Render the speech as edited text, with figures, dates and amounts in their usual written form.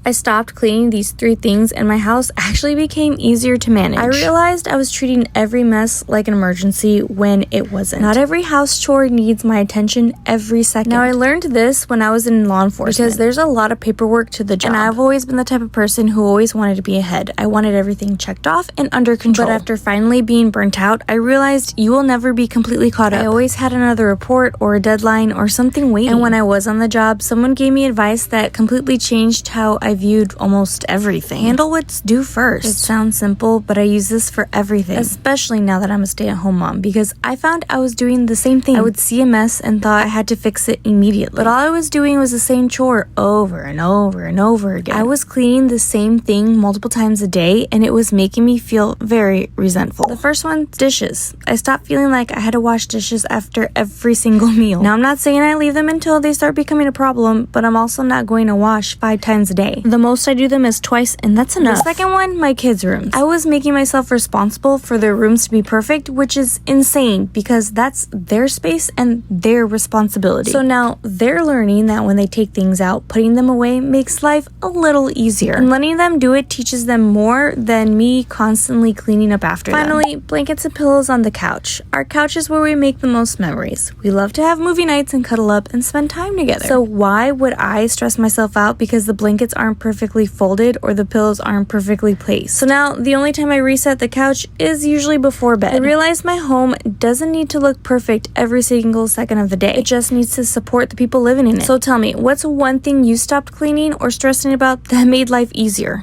I stopped cleaning these 3 things and my house actually became easier to manage. I realized I was treating every mess like an emergency when it wasn't. Not every house chore needs my attention every second. Now, I learned this when I was in law enforcement because there's a lot of paperwork to the job. And I've always been the type of person who always wanted to be ahead. I wanted everything checked off and under control. But after finally being burnt out, I realized you will never be completely caught up. I always had another report or a deadline or something waiting. And when I was on the job, someone gave me advice that completely changed how I viewed almost everything. Handle what's due first. It sounds simple, but I use this for everything, especially now that I'm a stay-at-home mom, because I found I was doing the same thing. I would see a mess and thought I had to fix it immediately. But all I was doing was the same chore over and over and over again. I was cleaning the same thing multiple times a day, and it was making me feel very resentful. The first one, dishes. I stopped feeling like I had to wash dishes after every single meal. Now, I'm not saying I leave them until they start becoming a problem, but I'm also not going to wash 5 times a day. The most I do them is twice, and that's enough. The second one, my kids' rooms. I was making myself responsible for their rooms to be perfect, which is insane because that's their space and their responsibility. So now they're learning that when they take things out, putting them away makes life a little easier. And letting them do it teaches them more than me constantly cleaning up after them. Finally, blankets and pillows on the couch. Our couch is where we make the most memories. We love to have movie nights and cuddle up and spend time together. So why would I stress myself out because the blankets aren't perfectly folded or the pillows aren't perfectly placed? So now the only time I reset the couch is usually before bed. I realized my home doesn't need to look perfect every single second of the day. It just needs to support the people living in it. So tell me, what's one thing you stopped cleaning or stressing about that made life easier?